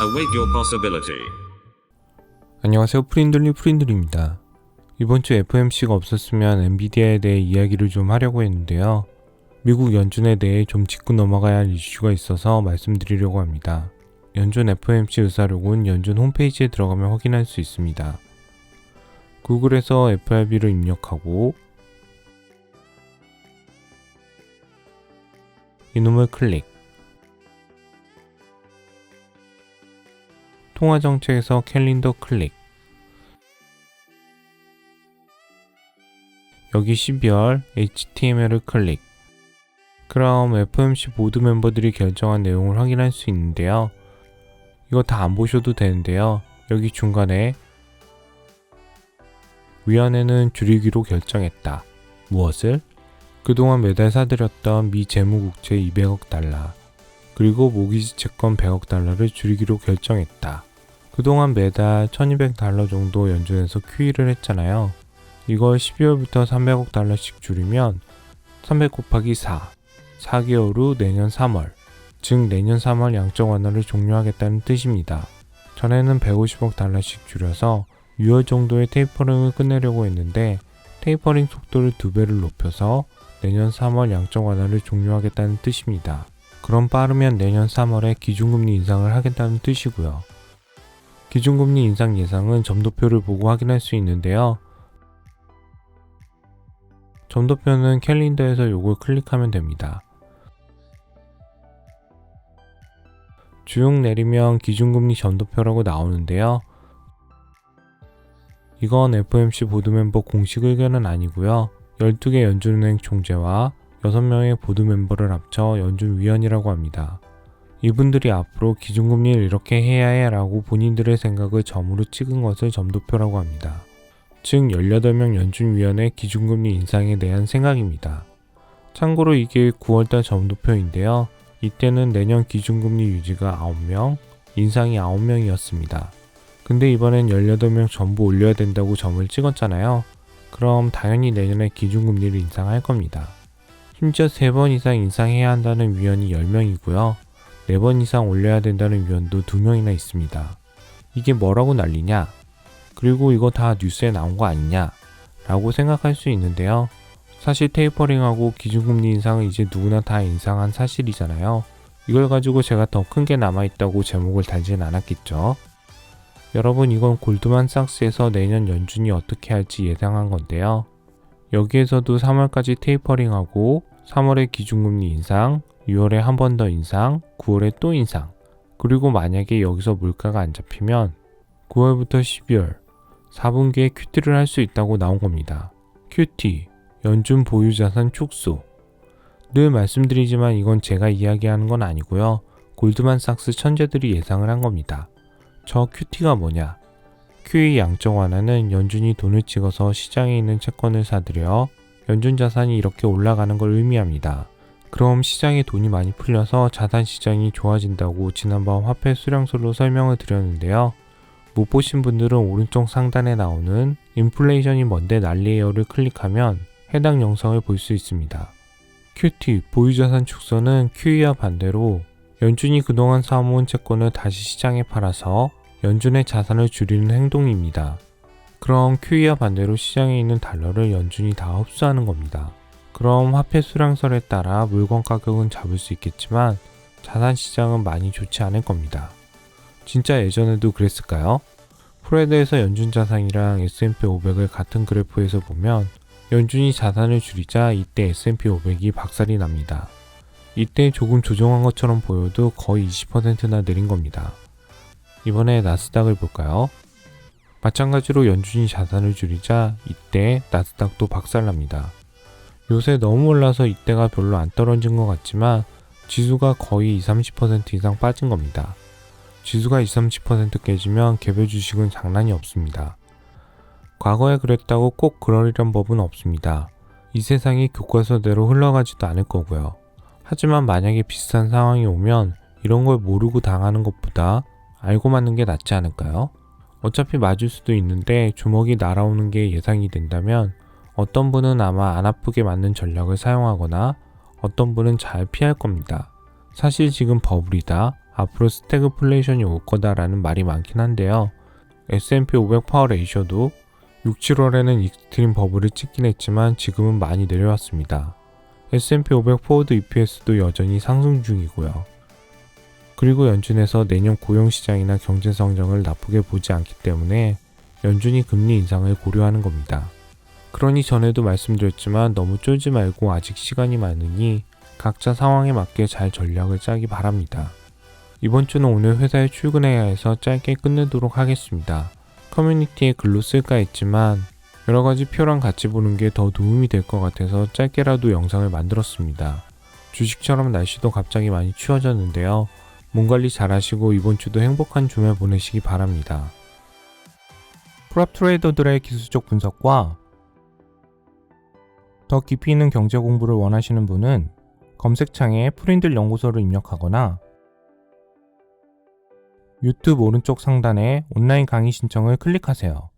Await your possibility. 안녕하세요. 프린들입니다. 이번 주 FOMC가 없었으면 엔비디아에 대해 이야기를 좀 하려고 했는데요. 미국 연준에 대해 좀 짚고 넘어가야 할 이슈가 있어서 말씀드리려고 합니다. 연준 FOMC 의사록은 연준 홈페이지에 들어가면 확인할 수 있습니다. 구글에서 FRB를 입력하고 이놈을 클릭. 통화정책에서 캘린더 클릭. 여기 12월 HTML을 클릭. 그럼 FOMC 보드 멤버들이 결정한 내용을 확인할 수 있는데요. 이거 다 안 보셔도 되는데요. 여기 중간에 위원회는 줄이기로 결정했다. 무엇을? 그동안 매달 사들였던 미 재무국채 200억 달러 그리고 모기지 채권 100억 달러를 줄이기로 결정했다. 그동안 매달 1200달러 정도 연준에서 QE를 했잖아요. 이걸 12월부터 300억 달러씩 줄이면 300 곱하기 4, 4개월 후 내년 3월, 즉 내년 3월 양적 완화를 종료하겠다는 뜻입니다. 전에는 150억 달러씩 줄여서 6월 정도의 테이퍼링을 끝내려고 했는데 테이퍼링 속도를 2배를 높여서 내년 3월 양적 완화를 종료하겠다는 뜻입니다. 그럼 빠르면 내년 3월에 기준금리 인상을 하겠다는 뜻이고요. 기준금리 인상 예상은 점도표를 보고 확인할 수 있는데요. 점도표는 캘린더에서 요걸 클릭하면 됩니다. 쭉 내리면 기준금리 점도표라고 나오는데요. 이건 FOMC 보드 멤버 공식 의견은 아니고요. 12개 연준은행 총재와 6명의 보드 멤버를 합쳐 연준위원이라고 합니다. 이분들이 앞으로 기준금리를 이렇게 해야 해 라고 본인들의 생각을 점으로 찍은 것을 점도표라고 합니다. 즉 18명 연준위원의 기준금리 인상에 대한 생각입니다. 참고로 이게 9월달 점도표인데요. 이때는 내년 기준금리 유지가 9명, 인상이 9명이었습니다. 근데 이번엔 18명 전부 올려야 된다고 점을 찍었잖아요. 그럼 당연히 내년에 기준금리를 인상할 겁니다. 심지어 3번 이상 인상해야 한다는 위원이 10명이고요. 4번 이상 올려야 된다는 위원도 2명이나 있습니다. 이게 뭐라고 난리냐? 그리고 이거 다 뉴스에 나온 거 아니냐? 라고 생각할 수 있는데요. 사실 테이퍼링하고 기준금리 인상은 이제 누구나 다 인상한 사실이잖아요. 이걸 가지고 제가 더 큰 게 남아있다고 제목을 달진 않았겠죠. 여러분, 이건 골드만삭스에서 내년 연준이 어떻게 할지 예상한 건데요. 여기에서도 3월까지 테이퍼링하고 3월에 기준금리 인상, 6월에 한 번 더 인상, 9월에 또 인상, 그리고 만약에 여기서 물가가 안 잡히면 9월부터 12월 4분기에 QT를 할 수 있다고 나온 겁니다. QT, 연준 보유자산 축소. 늘 말씀드리지만 이건 제가 이야기하는 건 아니고요. 골드만삭스 천재들이 예상을 한 겁니다. 저 QT가 뭐냐? QE 양적 완화는 연준이 돈을 찍어서 시장에 있는 채권을 사들여 연준 자산이 이렇게 올라가는 걸 의미합니다. 그럼 시장에 돈이 많이 풀려서 자산 시장이 좋아진다고 지난번 화폐 수량설로 설명을 드렸는데요. 못 보신 분들은 오른쪽 상단에 나오는 인플레이션이 뭔데 난리예요를 클릭하면 해당 영상을 볼 수 있습니다. QT, 보유자산 축소는 QE와 반대로 연준이 그동안 사모은 채권을 다시 시장에 팔아서 연준의 자산을 줄이는 행동입니다. 그럼 QE와 반대로 시장에 있는 달러를 연준이 다 흡수하는 겁니다. 그럼 화폐 수량설에 따라 물건 가격은 잡을 수 있겠지만 자산 시장은 많이 좋지 않을 겁니다. 진짜 예전에도 그랬을까요? 프레드에서 연준 자산이랑 S&P 500을 같은 그래프에서 보면 연준이 자산을 줄이자 이때 S&P 500이 박살이 납니다. 이때 조금 조정한 것처럼 보여도 거의 20%나 내린 겁니다. 이번에 나스닥을 볼까요? 마찬가지로 연준이 자산을 줄이자 이때 나스닥도 박살납니다. 요새 너무 올라서 이때가 별로 안 떨어진 것 같지만 지수가 거의 20-30% 이상 빠진 겁니다. 지수가 20-30% 깨지면 개별 주식은 장난이 없습니다. 과거에 그랬다고 꼭 그러리란 법은 없습니다. 이 세상이 교과서대로 흘러가지도 않을 거고요. 하지만 만약에 비슷한 상황이 오면 이런 걸 모르고 당하는 것보다 알고 맞는 게 낫지 않을까요? 어차피 맞을 수도 있는데 주먹이 날아오는 게 예상이 된다면 어떤 분은 아마 안 아프게 맞는 전략을 사용하거나 어떤 분은 잘 피할 겁니다. 사실 지금 버블이다, 앞으로 스태그플레이션이 올 거다라는 말이 많긴 한데요. S&P 500 파워 레이셔도 6, 7월에는 익스트림 버블을 찍긴 했지만 지금은 많이 내려왔습니다. S&P 500 포워드 EPS도 여전히 상승 중이고요. 그리고 연준에서 내년 고용시장이나 경제성장을 나쁘게 보지 않기 때문에 연준이 금리 인상을 고려하는 겁니다. 그러니 전에도 말씀드렸지만 너무 쫄지 말고 아직 시간이 많으니 각자 상황에 맞게 잘 전략을 짜기 바랍니다. 이번 주는 오늘 회사에 출근해야 해서 짧게 끝내도록 하겠습니다. 커뮤니티에 글로 쓸까 했지만 여러가지 표랑 같이 보는 게 더 도움이 될 것 같아서 짧게라도 영상을 만들었습니다. 주식처럼 날씨도 갑자기 많이 추워졌는데요. 몸 관리 잘 하시고 이번 주도 행복한 주말 보내시기 바랍니다. 프랍 트레이더들의 기술적 분석과 더 깊이 있는 경제 공부를 원하시는 분은 검색창에 프린들 연구소를 입력하거나 유튜브 오른쪽 상단에 온라인 강의 신청을 클릭하세요.